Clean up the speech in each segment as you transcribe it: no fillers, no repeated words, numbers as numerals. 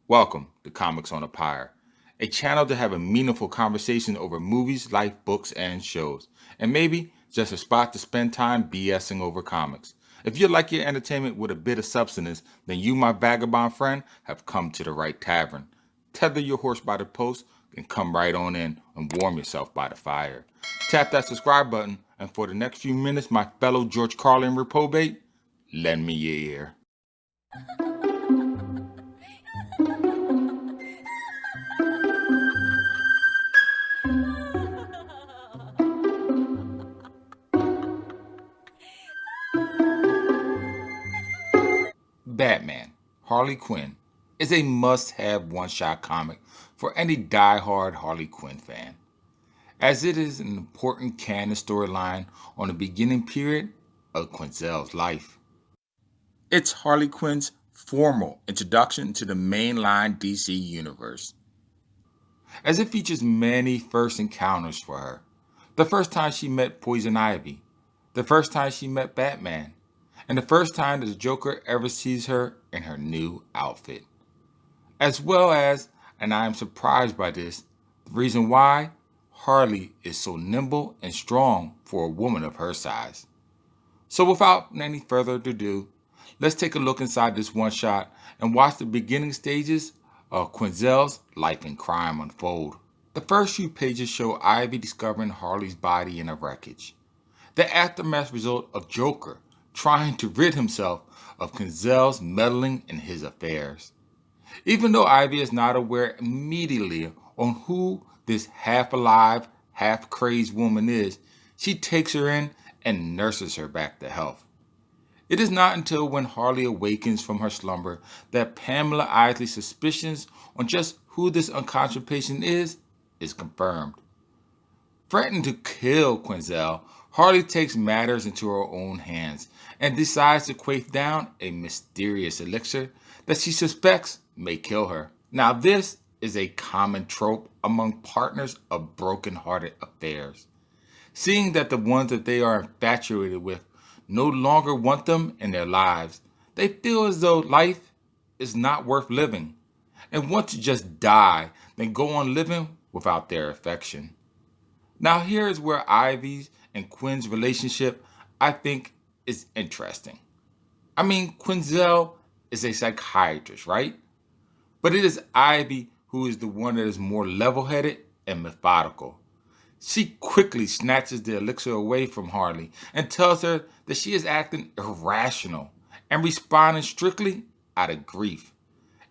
Welcome to Comics on a Pyre, a channel to have a meaningful conversation over movies, life, books, and shows, and maybe just a spot to spend time BSing over comics. If you like your entertainment with a bit of substance, then you, my vagabond friend, have come to the right tavern. Tether your horse by the post and come right on in and warm yourself by the fire. Tap that subscribe button, and for the next few minutes, my fellow George Carlin reprobate, lend me your ear. Batman, Harley Quinn, is a must-have one-shot comic for any die-hard Harley Quinn fan, as it is an important canon storyline on the beginning period of Quinzel's life. It's Harley Quinn's formal introduction to the mainline DC universe, as it features many first encounters for her. The first time she met Poison Ivy, the first time she met Batman, and the first time that the Joker ever sees her in her new outfit. As well as, and I am surprised by this, the reason why Harley is so nimble and strong for a woman of her size. So without any further ado, let's take a look inside this one shot and watch the beginning stages of Quinzel's life and crime unfold. The first few pages show Ivy discovering Harley's body in a wreckage. The aftermath result of Joker trying to rid himself of Quinzel's meddling in his affairs. Even though Ivy is not aware immediately on who this half-alive, half-crazed woman is, she takes her in and nurses her back to health. It is not until when Harley awakens from her slumber that Pamela Isley's suspicions on just who this unconscious patient is confirmed. Threatening to kill Quinzel, Harley takes matters into her own hands and decides to quaff down a mysterious elixir that she suspects may kill her. Now, this is a common trope among partners of broken-hearted affairs. Seeing that the ones that they are infatuated with no longer want them in their lives, they feel as though life is not worth living and want to just die than go on living without their affection. Now, here is where Ivy's and Quinn's relationship, I think, is interesting. I mean, Quinzel is a psychiatrist, right? But it is Ivy who is the one that is more level-headed and methodical. She quickly snatches the elixir away from Harley and tells her that she is acting irrational and responding strictly out of grief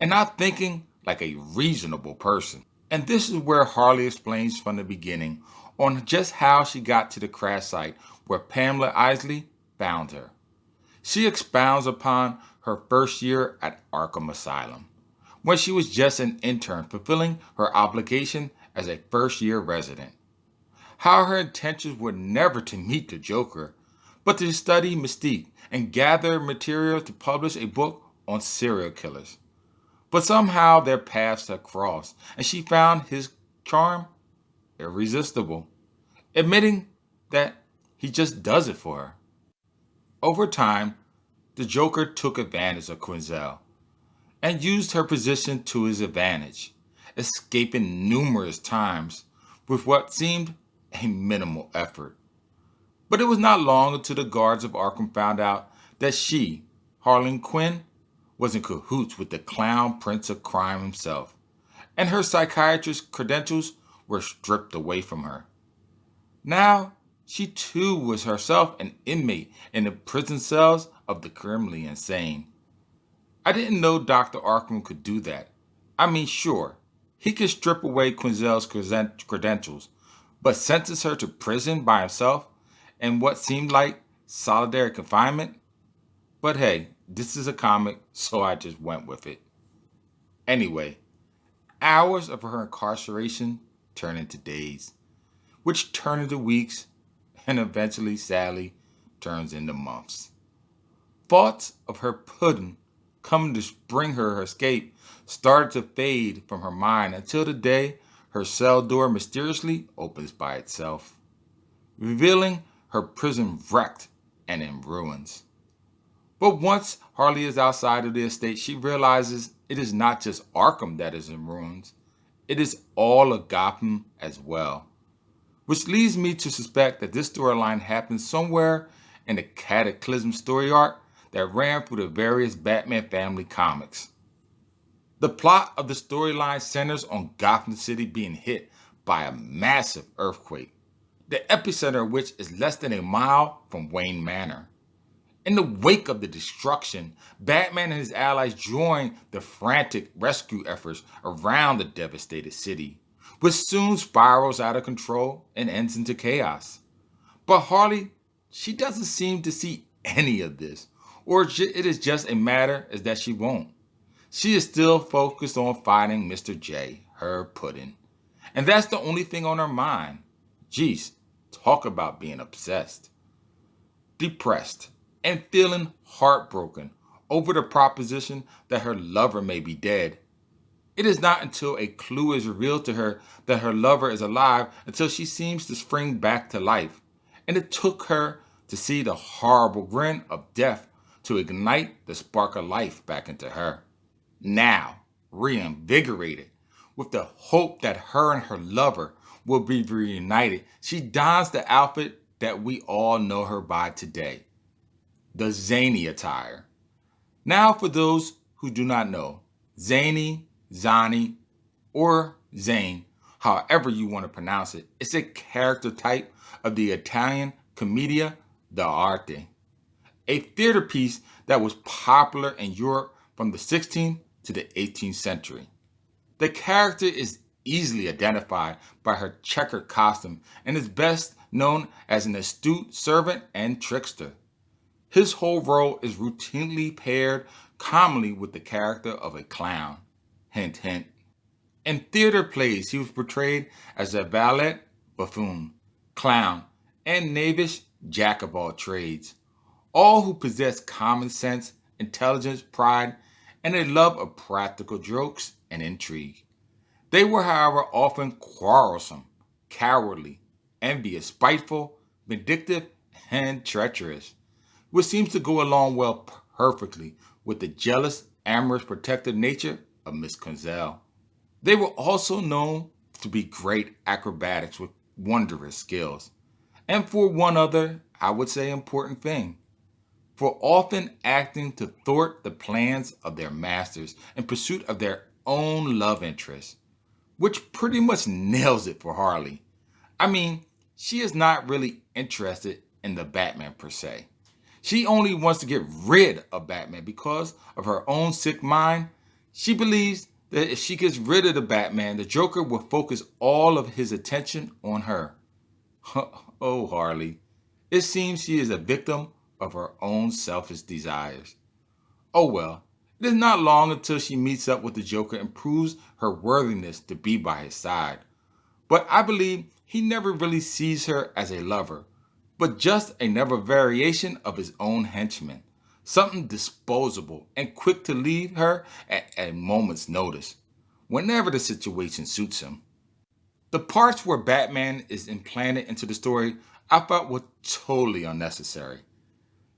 and not thinking like a reasonable person. And this is where Harley explains from the beginning on just how she got to the crash site where Pamela Isley found her. She expounds upon her first year at Arkham Asylum, when she was just an intern fulfilling her obligation as a first-year resident. How her intentions were never to meet the Joker, but to study Mystique and gather material to publish a book on serial killers. But somehow their paths had crossed, and she found his charm irresistible, admitting that he just does it for her. Over time, the Joker took advantage of Quinzel and used her position to his advantage, escaping numerous times with what seemed a minimal effort. But it was not long until the guards of Arkham found out that she, Harley Quinn, was in cahoots with the clown prince of crime himself, and her psychiatrist credentials were stripped away from her. Now, she too was herself an inmate in the prison cells of the criminally insane. I didn't know Dr. Arkham could do that. I mean, sure, he could strip away Quinzel's credentials, but sentence her to prison by himself in what seemed like solitary confinement? But hey, this is a comic, so I just went with it. Anyway, hours of her incarceration turn into days, which turn into weeks, and eventually, sadly, turns into months. Thoughts of her pudding coming to bring her escape started to fade from her mind until the day her cell door mysteriously opens by itself, revealing her prison wrecked and in ruins. But once Harley is outside of the estate, she realizes it is not just Arkham that is in ruins, it is all of Gotham as well. Which leads me to suspect that this storyline happens somewhere in the Cataclysm story arc that ran through the various Batman family comics. The plot of the storyline centers on Gotham City being hit by a massive earthquake, the epicenter of which is less than a mile from Wayne Manor. In the wake of the destruction, Batman and his allies join the frantic rescue efforts around the devastated city, which soon spirals out of control and ends into chaos. But Harley, she doesn't seem to see any of this, or it is just a matter as that she won't. She is still focused on fighting Mr. J, her pudding. And that's the only thing on her mind. Jeez, talk about being obsessed. Depressed and feeling heartbroken over the proposition that her lover may be dead. It is not until a clue is revealed to her that her lover is alive until she seems to spring back to life. And it took her to see the horrible grin of death to ignite the spark of life back into her. Now, reinvigorated, with the hope that her and her lover will be reunited, she dons the outfit that we all know her by today, the Zany Attire. Now, for those who do not know, Zany, Zany, or Zane, however you want to pronounce it, it's a character type of the Italian commedia dell'arte, a theater piece that was popular in Europe from the 16th to the 18th century. The character is easily identified by her checkered costume and is best known as an astute servant and trickster. His whole role is routinely paired commonly with the character of a clown. Hint, hint. In theater plays, he was portrayed as a valet, buffoon, clown, and knavish jack of all trades, all who possess common sense, intelligence, pride, and a love of practical jokes and intrigue. They were, however, often quarrelsome, cowardly, envious, spiteful, vindictive, and treacherous, which seems to go along well perfectly with the jealous, amorous, protective nature of Miss Quinzel. They were also known to be great acrobatics with wondrous skills. And for one other, I would say important thing, for often acting to thwart the plans of their masters in pursuit of their own love interests, which pretty much nails it for Harley. I mean, she is not really interested in the Batman per se. She only wants to get rid of Batman because of her own sick mind. She believes that if she gets rid of the Batman, the Joker will focus all of his attention on her. Oh, Harley. It seems she is a victim of her own selfish desires. Oh well, it is not long until she meets up with the Joker and proves her worthiness to be by his side. But I believe he never really sees her as a lover, but just another variation of his own henchman, something disposable and quick to leave her at a moment's notice, whenever the situation suits him. The parts where Batman is implanted into the story I felt were totally unnecessary.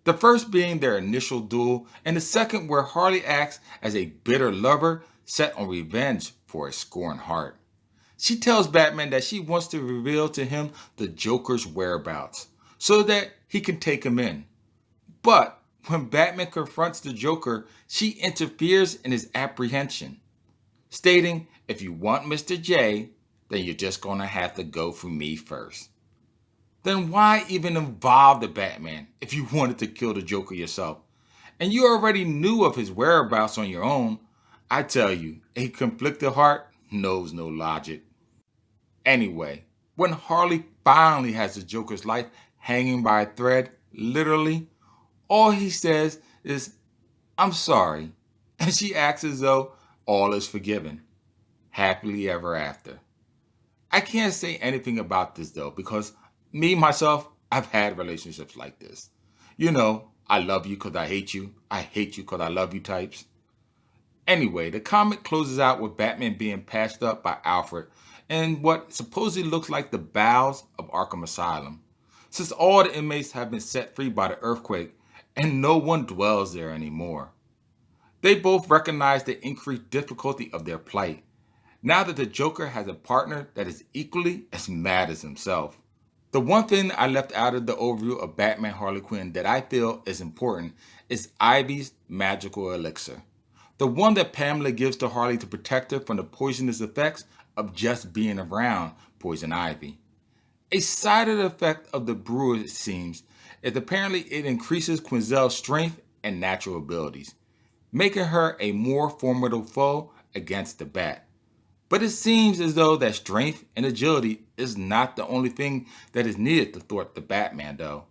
The first being their initial duel, and the second where Harley acts as a bitter lover set on revenge for a scorned heart. She tells Batman that she wants to reveal to him the Joker's whereabouts so that he can take him in. But when Batman confronts the Joker, she interferes in his apprehension, stating, if you want Mr. J, then you're just going to have to go through me first. Then why even involve the Batman if you wanted to kill the Joker yourself? And you already knew of his whereabouts on your own. I tell you, a conflicted heart knows no logic. Anyway, when Harley finally has the Joker's life hanging by a thread, literally, all he says is, I'm sorry. And she acts as though all is forgiven. Happily ever after. I can't say anything about this though, because me, myself, I've had relationships like this. You know, I love you because I hate you you because I love you types. Anyway, the comic closes out with Batman being patched up by Alfred in what supposedly looks like the bowels of Arkham Asylum. Since all the inmates have been set free by the earthquake, and no one dwells there anymore. They both recognize the increased difficulty of their plight, now that the Joker has a partner that is equally as mad as himself. The one thing I left out of the overview of Batman Harley Quinn that I feel is important is Ivy's magical elixir. The one that Pamela gives to Harley to protect her from the poisonous effects of just being around Poison Ivy. A side effect of the brew, it seems, is apparently it increases Quinzel's strength and natural abilities, making her a more formidable foe against the Bat. But it seems as though that strength and agility is not the only thing that is needed to thwart the Batman, though.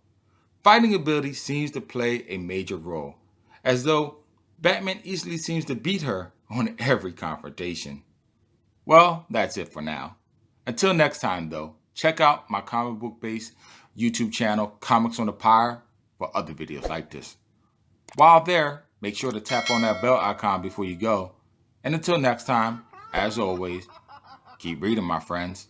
Fighting ability seems to play a major role, as though Batman easily seems to beat her on every confrontation. Well, that's it for now. Until next time, though, check out my comic book based YouTube channel, Comics on the Pyre, for other videos like this. While there, make sure to tap on that bell icon before you go. And until next time, as always, keep reading, my friends.